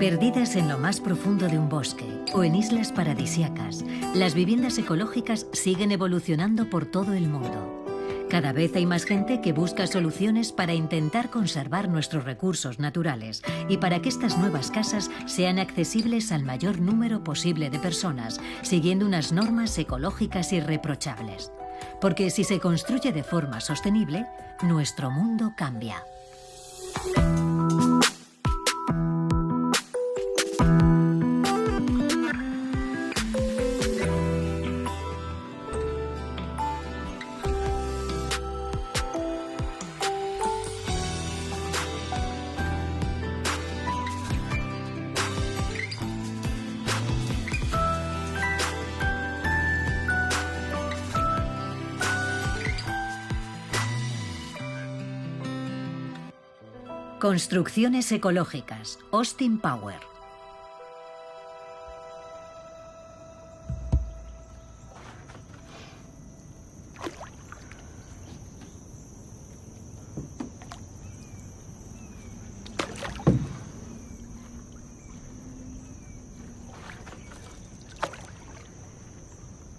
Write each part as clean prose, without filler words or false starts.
Perdidas en lo más profundo de un bosque o en islas paradisíacas, las viviendas ecológicas siguen evolucionando por todo el mundo. Cada vez hay más gente que busca soluciones para intentar conservar nuestros recursos naturales y para que estas nuevas casas sean accesibles al mayor número posible de personas, siguiendo unas normas ecológicas irreprochables. Porque si se construye de forma sostenible, nuestro mundo cambia. Construcciones ecológicas. Austin Power.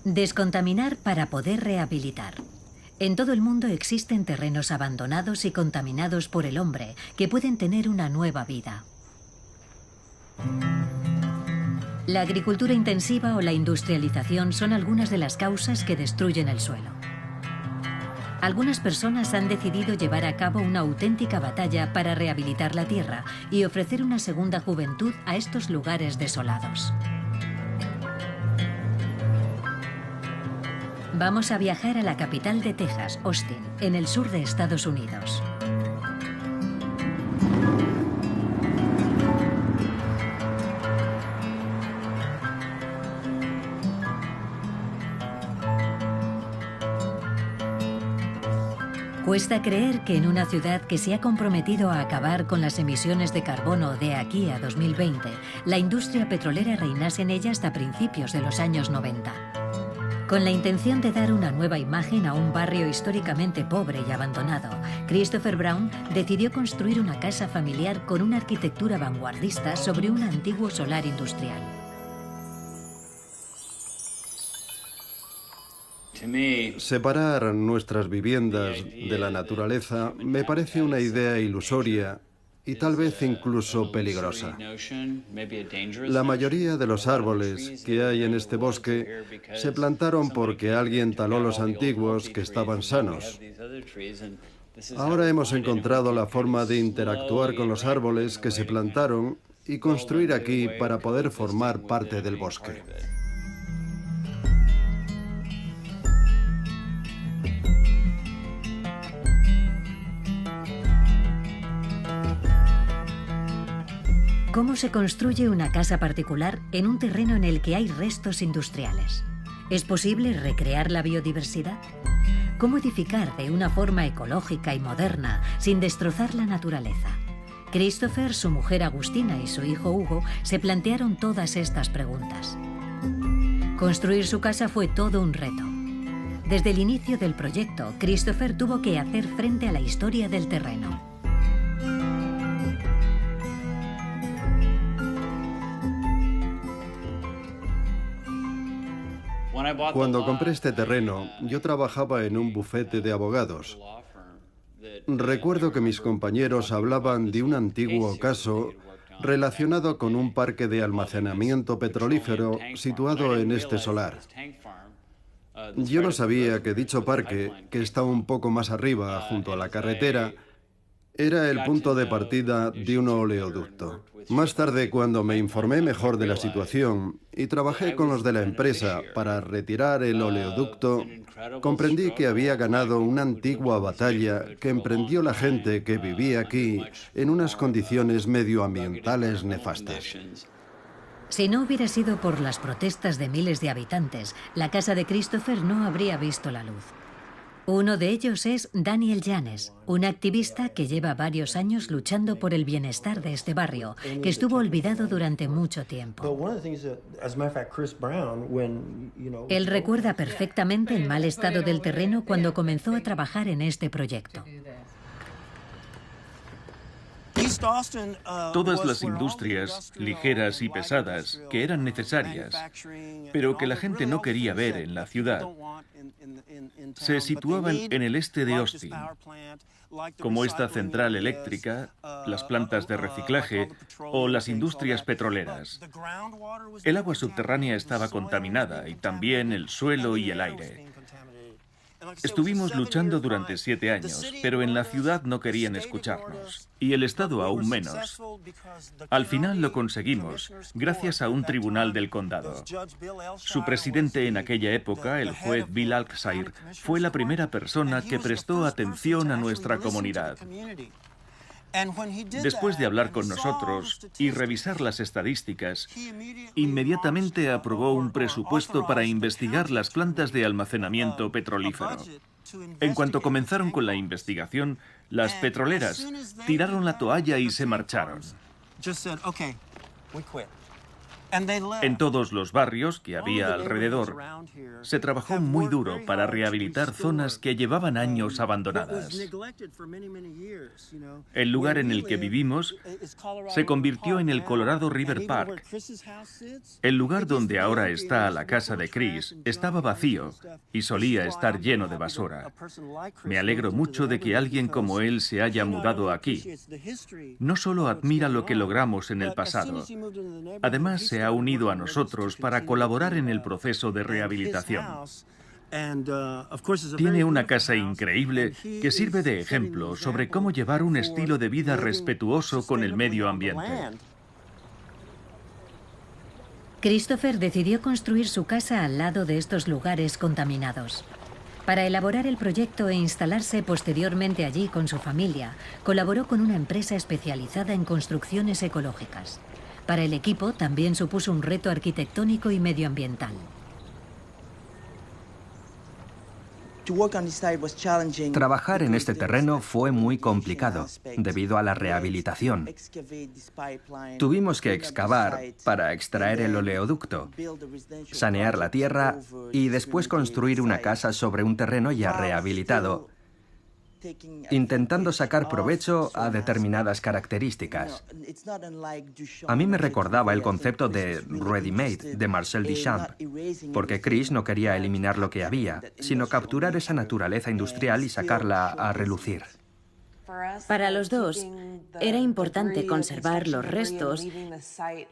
Descontaminar para poder rehabilitar. En todo el mundo existen terrenos abandonados y contaminados por el hombre que pueden tener una nueva vida. La agricultura intensiva o la industrialización son algunas de las causas que destruyen el suelo. Algunas personas han decidido llevar a cabo una auténtica batalla para rehabilitar la tierra y ofrecer una segunda juventud a estos lugares desolados. Vamos a viajar a la capital de Texas, Austin, en el sur de Estados Unidos. Cuesta creer que en una ciudad que se ha comprometido a acabar con las emisiones de carbono de aquí a 2020, la industria petrolera reinase en ella hasta principios de los años 90. Con la intención de dar una nueva imagen a un barrio históricamente pobre y abandonado, Christopher Brown decidió construir una casa familiar con una arquitectura vanguardista sobre un antiguo solar industrial. Separar nuestras viviendas de la naturaleza me parece una idea ilusoria y tal vez incluso peligrosa. La mayoría de los árboles que hay en este bosque se plantaron porque alguien taló los antiguos que estaban sanos. Ahora hemos encontrado la forma de interactuar con los árboles que se plantaron y construir aquí para poder formar parte del bosque. ¿Cómo se construye una casa particular en un terreno en el que hay restos industriales? ¿Es posible recrear la biodiversidad? ¿Cómo edificar de una forma ecológica y moderna sin destrozar la naturaleza? Christopher, su mujer Agustina y su hijo Hugo se plantearon todas estas preguntas. Construir su casa fue todo un reto. Desde el inicio del proyecto, Christopher tuvo que hacer frente a la historia del terreno. Cuando compré este terreno, yo trabajaba en un bufete de abogados. Recuerdo que mis compañeros hablaban de un antiguo caso relacionado con un parque de almacenamiento petrolífero situado en este solar. Yo no sabía que dicho parque, que está un poco más arriba, junto a la carretera, era el punto de partida de un oleoducto. Más tarde, cuando me informé mejor de la situación y trabajé con los de la empresa para retirar el oleoducto, comprendí que había ganado una antigua batalla que emprendió la gente que vivía aquí en unas condiciones medioambientales nefastas. Si no hubiera sido por las protestas de miles de habitantes, la casa de Christopher no habría visto la luz. Uno de ellos es Daniel Janes, un activista que lleva varios años luchando por el bienestar de este barrio, que estuvo olvidado durante mucho tiempo. Él recuerda perfectamente el mal estado del terreno cuando comenzó a trabajar en este proyecto. Todas las industrias, ligeras y pesadas, que eran necesarias, pero que la gente no quería ver en la ciudad, se situaban en el este de Austin, como esta central eléctrica, las plantas de reciclaje o las industrias petroleras. El agua subterránea estaba contaminada y también el suelo y el aire. Estuvimos luchando durante 7 años, pero en la ciudad no querían escucharnos, y el Estado aún menos. Al final lo conseguimos, gracias a un tribunal del condado. Su presidente en aquella época, el juez Bill Alkshire, fue la primera persona que prestó atención a nuestra comunidad. Después de hablar con nosotros y revisar las estadísticas, inmediatamente aprobó un presupuesto para investigar las plantas de almacenamiento petrolífero. En cuanto comenzaron con la investigación, las petroleras tiraron la toalla y se marcharon. En todos los barrios que había alrededor, se trabajó muy duro para rehabilitar zonas que llevaban años abandonadas. El lugar en el que vivimos se convirtió en el Colorado River Park. El lugar donde ahora está la casa de Chris estaba vacío y solía estar lleno de basura. Me alegro mucho de que alguien como él se haya mudado aquí. No solo admira lo que logramos en el pasado, además se ha unido a nosotros para colaborar en el proceso de rehabilitación. Tiene una casa increíble que sirve de ejemplo sobre cómo llevar un estilo de vida respetuoso con el medio ambiente. Christopher decidió construir su casa al lado de estos lugares contaminados. Para elaborar el proyecto e instalarse posteriormente allí con su familia, colaboró con una empresa especializada en construcciones ecológicas. Para el equipo también supuso un reto arquitectónico y medioambiental. Trabajar en este terreno fue muy complicado debido a la rehabilitación. Tuvimos que excavar para extraer el oleoducto, sanear la tierra y después construir una casa sobre un terreno ya rehabilitado, intentando sacar provecho a determinadas características. A mí me recordaba el concepto de ready-made de Marcel Duchamp, porque Chris no quería eliminar lo que había, sino capturar esa naturaleza industrial y sacarla a relucir. Para los dos, era importante conservar los restos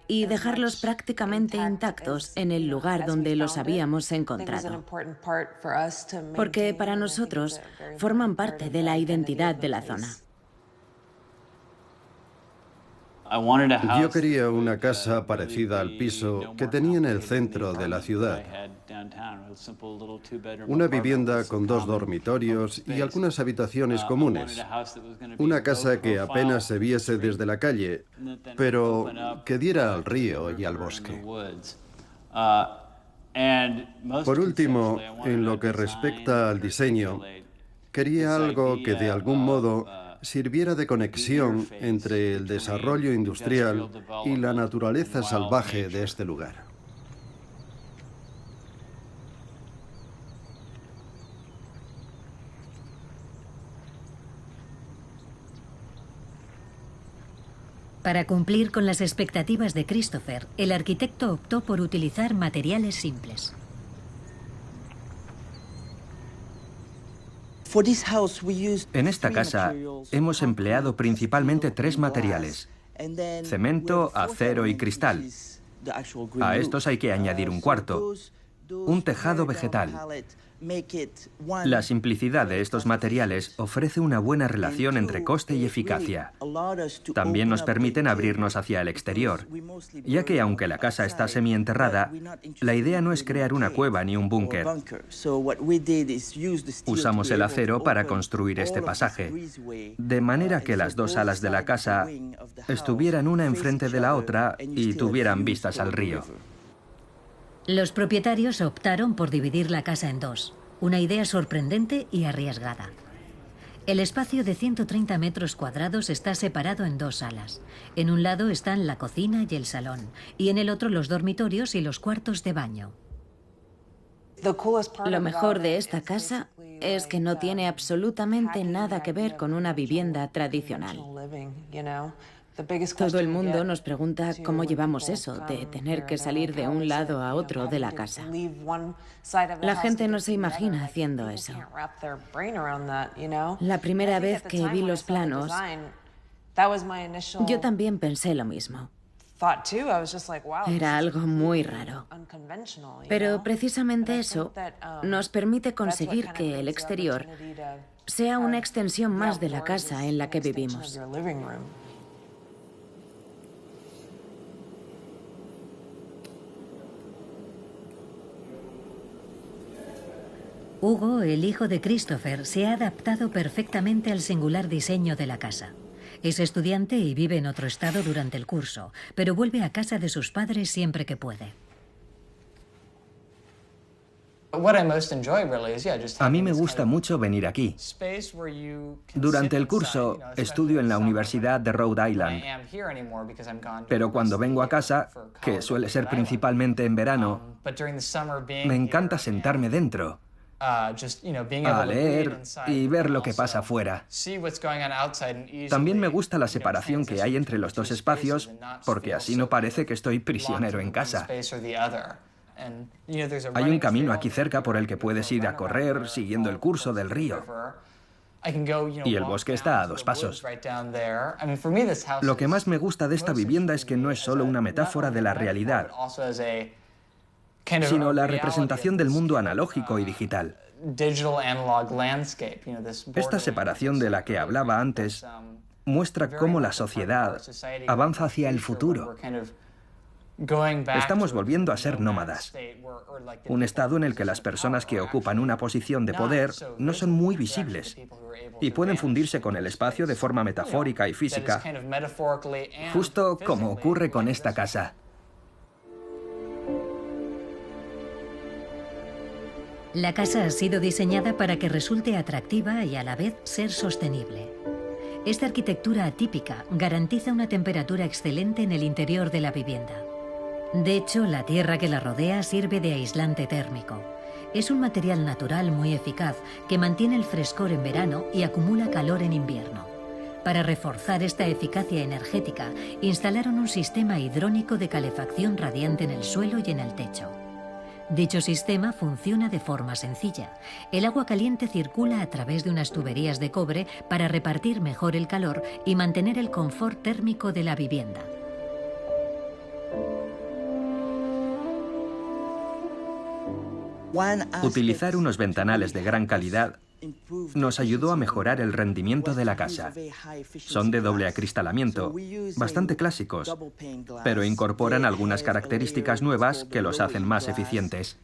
y dejarlos prácticamente intactos en el lugar donde los habíamos encontrado, porque para nosotros forman parte de la identidad de la zona. Yo quería una casa parecida al piso que tenía en el centro de la ciudad. Una vivienda con 2 dormitorios y algunas habitaciones comunes. Una casa que apenas se viese desde la calle, pero que diera al río y al bosque. Por último, en lo que respecta al diseño, quería algo que de algún modo sirviera de conexión entre el desarrollo industrial y la naturaleza salvaje de este lugar. Para cumplir con las expectativas de Christopher, el arquitecto optó por utilizar materiales simples. En esta casa hemos empleado principalmente 3 materiales: cemento, acero y cristal. A estos hay que añadir un cuarto, un tejado vegetal. La simplicidad de estos materiales ofrece una buena relación entre coste y eficacia. También nos permiten abrirnos hacia el exterior, ya que aunque la casa está semienterrada, la idea no es crear una cueva ni un búnker. Usamos el acero para construir este pasaje, de manera que las 2 alas de la casa estuvieran una enfrente de la otra y tuvieran vistas al río. Los propietarios optaron por dividir la casa en 2, una idea sorprendente y arriesgada. El espacio de 130 metros cuadrados está separado en 2 salas. En un lado están la cocina y el salón, y en el otro los dormitorios y los cuartos de baño. Lo mejor de esta casa es que no tiene absolutamente nada que ver con una vivienda tradicional. Todo el mundo nos pregunta cómo llevamos eso, de tener que salir de un lado a otro de la casa. La gente no se imagina haciendo eso. La primera vez que vi los planos, yo también pensé lo mismo. Era algo muy raro. Pero precisamente eso nos permite conseguir que el exterior sea una extensión más de la casa en la que vivimos. Hugo, el hijo de Christopher, se ha adaptado perfectamente al singular diseño de la casa. Es estudiante y vive en otro estado durante el curso, pero vuelve a casa de sus padres siempre que puede. A mí me gusta mucho venir aquí. Durante el curso estudio en la Universidad de Rhode Island, pero cuando vengo a casa, que suele ser principalmente en verano, me encanta sentarme dentro, a leer y ver lo que pasa afuera. También me gusta la separación que hay entre los dos espacios, porque así no parece que estoy prisionero en casa. Hay un camino aquí cerca por el que puedes ir a correr siguiendo el curso del río. Y el bosque está a 2 pasos. Lo que más me gusta de esta vivienda es que no es solo una metáfora de la realidad, sino la representación del mundo analógico y digital. Esta separación de la que hablaba antes muestra cómo la sociedad avanza hacia el futuro. Estamos volviendo a ser nómadas. Un estado en el que las personas que ocupan una posición de poder no son muy visibles y pueden fundirse con el espacio de forma metafórica y física, justo como ocurre con esta casa. La casa ha sido diseñada para que resulte atractiva y a la vez ser sostenible. Esta arquitectura atípica garantiza una temperatura excelente en el interior de la vivienda. De hecho, la tierra que la rodea sirve de aislante térmico. Es un material natural muy eficaz que mantiene el frescor en verano y acumula calor en invierno. Para reforzar esta eficacia energética, instalaron un sistema hidrónico de calefacción radiante en el suelo y en el techo. Dicho sistema funciona de forma sencilla. El agua caliente circula a través de unas tuberías de cobre para repartir mejor el calor y mantener el confort térmico de la vivienda. Utilizar unos ventanales de gran calidad nos ayudó a mejorar el rendimiento de la casa. Son de doble acristalamiento, bastante clásicos, pero incorporan algunas características nuevas que los hacen más eficientes.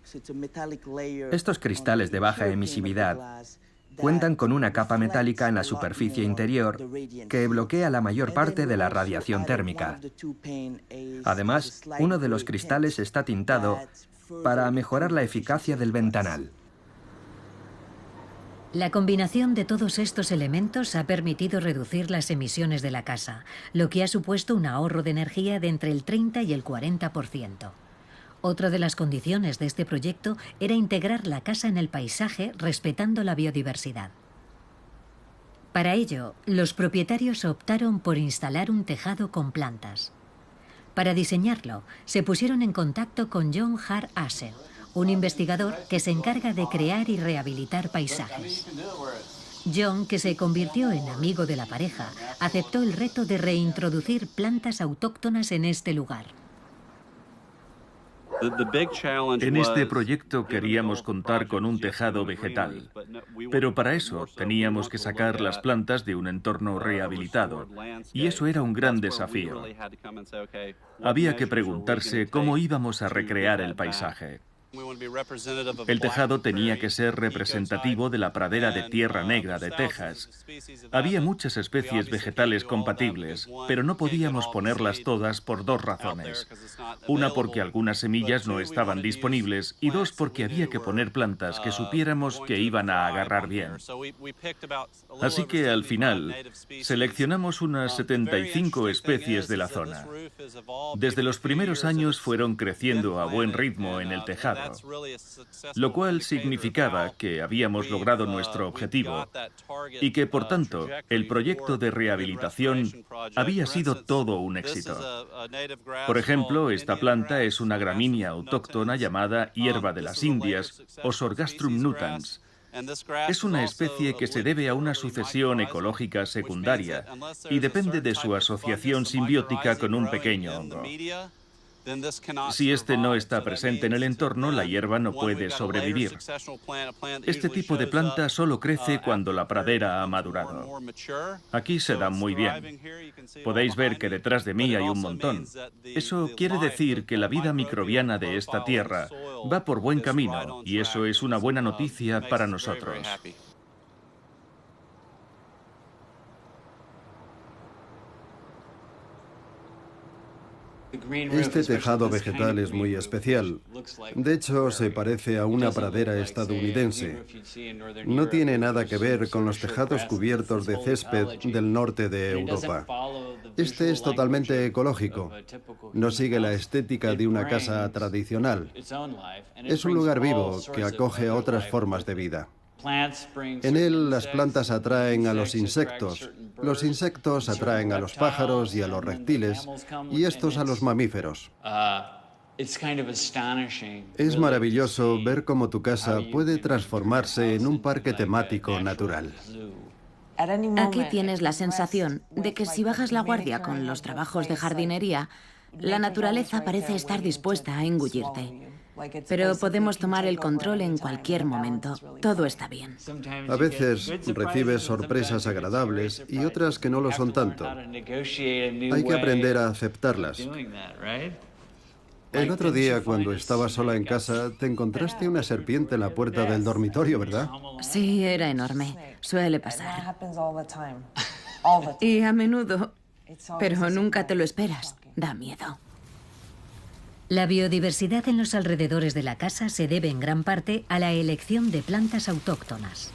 Estos cristales de baja emisividad cuentan con una capa metálica en la superficie interior que bloquea la mayor parte de la radiación térmica. Además, uno de los cristales está tintado para mejorar la eficacia del ventanal. La combinación de todos estos elementos ha permitido reducir las emisiones de la casa, lo que ha supuesto un ahorro de energía de entre el 30 y el 40%. Otra de las condiciones de este proyecto era integrar la casa en el paisaje respetando la biodiversidad. Para ello, los propietarios optaron por instalar un tejado con plantas. Para diseñarlo, se pusieron en contacto con John Hart Asser, un investigador que se encarga de crear y rehabilitar paisajes. John, que se convirtió en amigo de la pareja, aceptó el reto de reintroducir plantas autóctonas en este lugar. En este proyecto queríamos contar con un tejado vegetal, pero para eso teníamos que sacar las plantas de un entorno rehabilitado, y eso era un gran desafío. Había que preguntarse cómo íbamos a recrear el paisaje. El tejado tenía que ser representativo de la pradera de Tierra Negra de Texas. Había muchas especies vegetales compatibles, pero no podíamos ponerlas todas por 2 razones. Una, porque algunas semillas no estaban disponibles, y 2, porque había que poner plantas que supiéramos que iban a agarrar bien. Así que al final seleccionamos unas 75 especies de la zona. Desde los primeros años fueron creciendo a buen ritmo en el tejado. lograrlo, lo cual significaba que habíamos logrado nuestro objetivo y que, por tanto, el proyecto de rehabilitación había sido todo un éxito. Por ejemplo, esta planta es una gramínea autóctona llamada hierba de las Indias, Osorgastrum nutans. Es una especie que se debe a una sucesión ecológica secundaria y depende de su asociación simbiótica con un pequeño hongo. Si este no está presente en el entorno, la hierba no puede sobrevivir. Este tipo de planta solo crece cuando la pradera ha madurado. Aquí se da muy bien. Podéis ver que detrás de mí hay un montón. Eso quiere decir que la vida microbiana de esta tierra va por buen camino y eso es una buena noticia para nosotros. Este tejado vegetal es muy especial. De hecho, se parece a una pradera estadounidense. No tiene nada que ver con los tejados cubiertos de césped del norte de Europa. Este es totalmente ecológico. No sigue la estética de una casa tradicional. Es un lugar vivo que acoge a otras formas de vida. En él las plantas atraen a los insectos atraen a los pájaros y a los reptiles, y estos a los mamíferos. Es maravilloso ver cómo tu casa puede transformarse en un parque temático natural. Aquí tienes la sensación de que si bajas la guardia con los trabajos de jardinería, la naturaleza parece estar dispuesta a engullirte. Pero podemos tomar el control en cualquier momento. Todo está bien. A veces recibes sorpresas agradables y otras que no lo son tanto. Hay que aprender a aceptarlas. El otro día, cuando estabas sola en casa, te encontraste una serpiente en la puerta del dormitorio, ¿verdad? Sí, era enorme. Suele pasar. Y a menudo. Pero nunca te lo esperas. Da miedo. La biodiversidad en los alrededores de la casa se debe en gran parte a la elección de plantas autóctonas.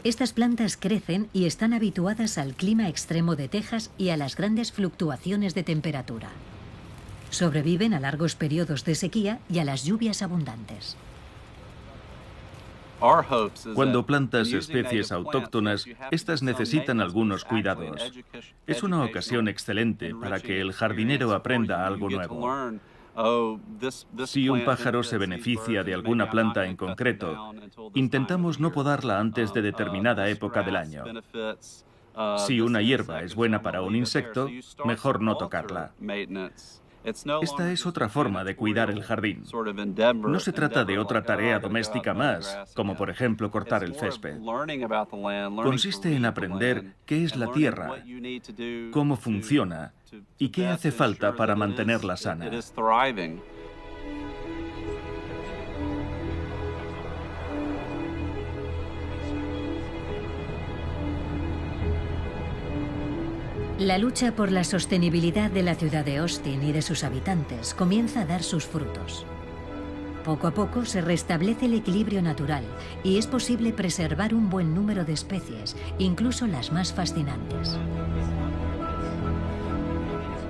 Estas plantas crecen y están habituadas al clima extremo de Texas y a las grandes fluctuaciones de temperatura. Sobreviven a largos periodos de sequía y a las lluvias abundantes. Cuando plantas especies autóctonas, estas necesitan algunos cuidados. Es una ocasión excelente para que el jardinero aprenda algo nuevo. Si un pájaro se beneficia de alguna planta en concreto, intentamos no podarla antes de determinada época del año. Si una hierba es buena para un insecto, mejor no tocarla. Esta es otra forma de cuidar el jardín. No se trata de otra tarea doméstica más, como por ejemplo cortar el césped. Consiste en aprender qué es la tierra, cómo funciona y qué hace falta para mantenerla sana. La lucha por la sostenibilidad de la ciudad de Austin y de sus habitantes comienza a dar sus frutos. Poco a poco se restablece el equilibrio natural y es posible preservar un buen número de especies, incluso las más fascinantes.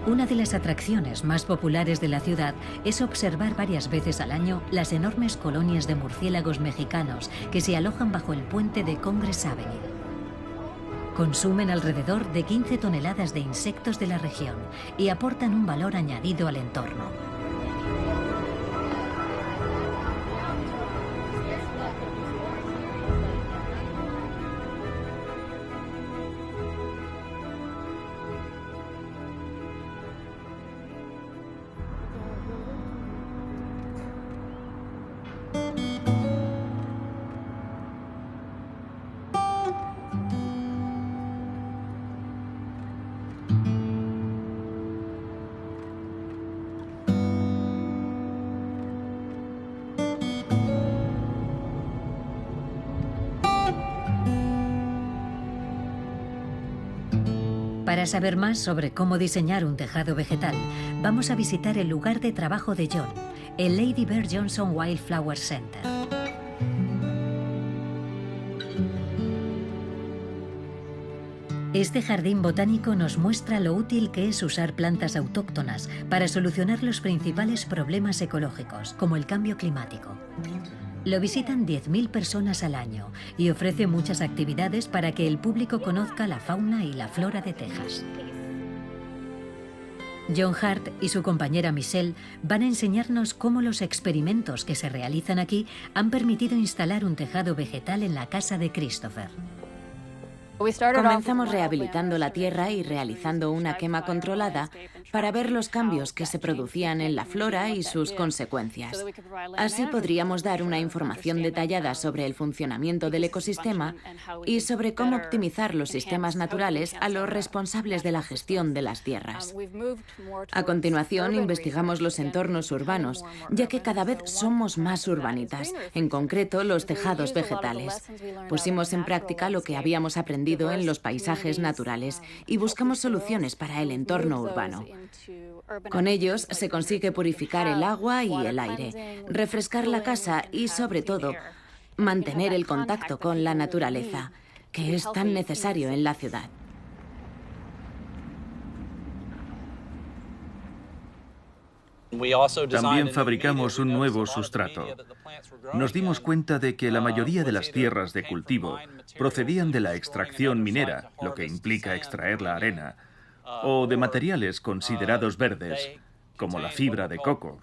Una de las atracciones más populares de la ciudad es observar varias veces al año las enormes colonias de murciélagos mexicanos que se alojan bajo el puente de Congress Avenue. Consumen alrededor de 15 toneladas de insectos de la región y aportan un valor añadido al entorno. Para saber más sobre cómo diseñar un tejado vegetal, vamos a visitar el lugar de trabajo de John, el Lady Bird Johnson Wildflower Center. Este jardín botánico nos muestra lo útil que es usar plantas autóctonas para solucionar los principales problemas ecológicos, como el cambio climático. Lo visitan 10.000 personas al año y ofrece muchas actividades para que el público conozca la fauna y la flora de Texas. John Hart y su compañera Michelle van a enseñarnos cómo los experimentos que se realizan aquí han permitido instalar un tejado vegetal en la casa de Christopher. Comenzamos rehabilitando la tierra y realizando una quema controlada para ver los cambios que se producían en la flora y sus consecuencias. Así podríamos dar una información detallada sobre el funcionamiento del ecosistema y sobre cómo optimizar los sistemas naturales a los responsables de la gestión de las tierras. A continuación, investigamos los entornos urbanos, ya que cada vez somos más urbanitas, en concreto los tejados vegetales. Pusimos en práctica lo que habíamos aprendido en los paisajes naturales y buscamos soluciones para el entorno urbano. Con ellos se consigue purificar el agua y el aire, refrescar la casa y, sobre todo, mantener el contacto con la naturaleza, que es tan necesario en la ciudad. También fabricamos un nuevo sustrato. Nos dimos cuenta de que la mayoría de las tierras de cultivo procedían de la extracción minera, lo que implica extraer la arena, o de materiales considerados verdes, como la fibra de coco.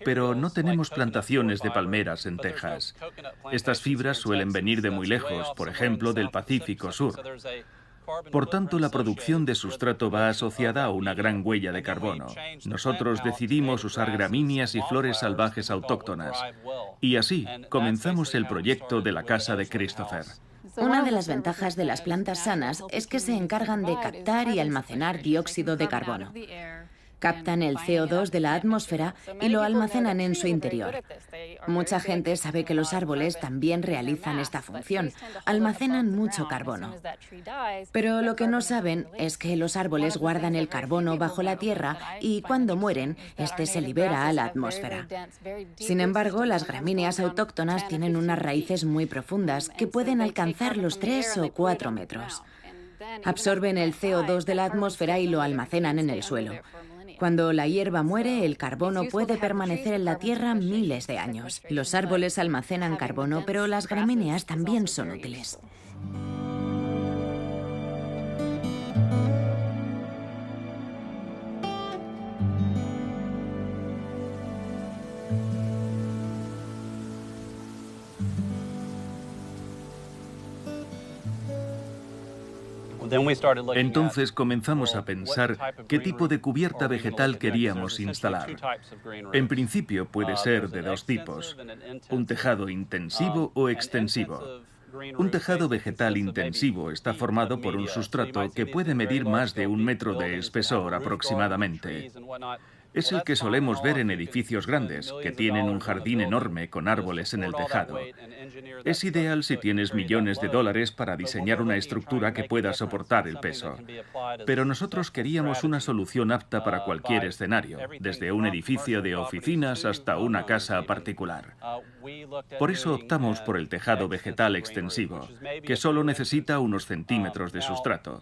Pero no tenemos plantaciones de palmeras en Texas. Estas fibras suelen venir de muy lejos, por ejemplo, del Pacífico Sur. Por tanto, la producción de sustrato va asociada a una gran huella de carbono. Nosotros decidimos usar gramíneas y flores salvajes autóctonas. Y así comenzamos el proyecto de la casa de Christopher. Una de las ventajas de las plantas sanas es que se encargan de captar y almacenar dióxido de carbono. Captan el CO2 de la atmósfera y lo almacenan en su interior. Mucha gente sabe que los árboles también realizan esta función, almacenan mucho carbono. Pero lo que no saben es que los árboles guardan el carbono bajo la tierra y cuando mueren, este se libera a la atmósfera. Sin embargo, las gramíneas autóctonas tienen unas raíces muy profundas que pueden alcanzar los 3 o 4 metros. Absorben el CO2 de la atmósfera y lo almacenan en el suelo. Cuando la hierba muere, el carbono puede permanecer en la tierra miles de años. Los árboles almacenan carbono, pero las gramíneas también son útiles. Entonces comenzamos a pensar qué tipo de cubierta vegetal queríamos instalar. En principio puede ser de dos tipos, un tejado intensivo o extensivo. Un tejado vegetal intensivo está formado por un sustrato que puede medir más de 1 metro de espesor aproximadamente. Es el que solemos ver en edificios grandes, que tienen un jardín enorme con árboles en el tejado. Es ideal si tienes millones de dólares para diseñar una estructura que pueda soportar el peso. Pero nosotros queríamos una solución apta para cualquier escenario, desde un edificio de oficinas hasta una casa particular. Por eso optamos por el tejado vegetal extensivo, que solo necesita unos centímetros de sustrato.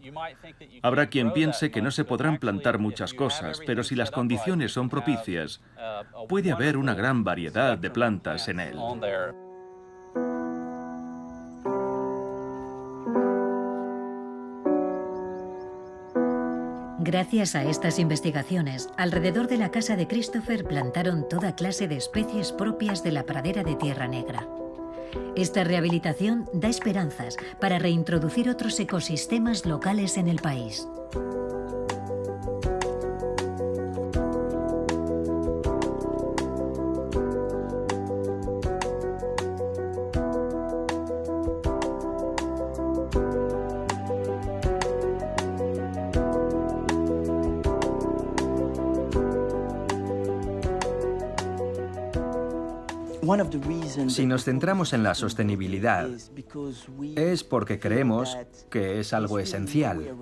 Habrá quien piense que no se podrán plantar muchas cosas, pero si las condiciones son propicias, puede haber una gran variedad de plantas en él. Gracias a estas investigaciones, alrededor de la casa de Christopher plantaron toda clase de especies propias de la pradera de Tierra Negra. Esta rehabilitación da esperanzas para reintroducir otros ecosistemas locales en el país. Si nos centramos en la sostenibilidad, es porque creemos que es algo esencial.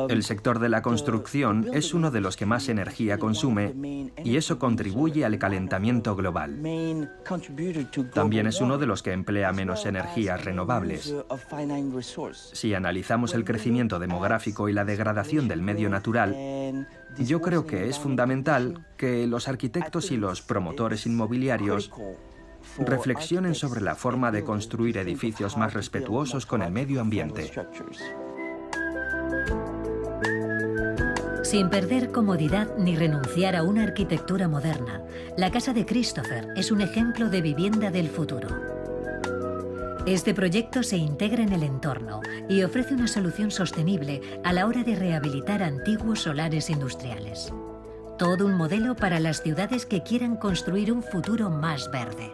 El sector de la construcción es uno de los que más energía consume y eso contribuye al calentamiento global. También es uno de los que emplea menos energías renovables. Si analizamos el crecimiento demográfico y la degradación del medio natural, yo creo que es fundamental que los arquitectos y los promotores inmobiliarios reflexionen sobre la forma de construir edificios más respetuosos con el medio ambiente. Sin perder comodidad ni renunciar a una arquitectura moderna, la casa de Christopher es un ejemplo de vivienda del futuro. Este proyecto se integra en el entorno y ofrece una solución sostenible a la hora de rehabilitar antiguos solares industriales. Todo un modelo para las ciudades que quieran construir un futuro más verde.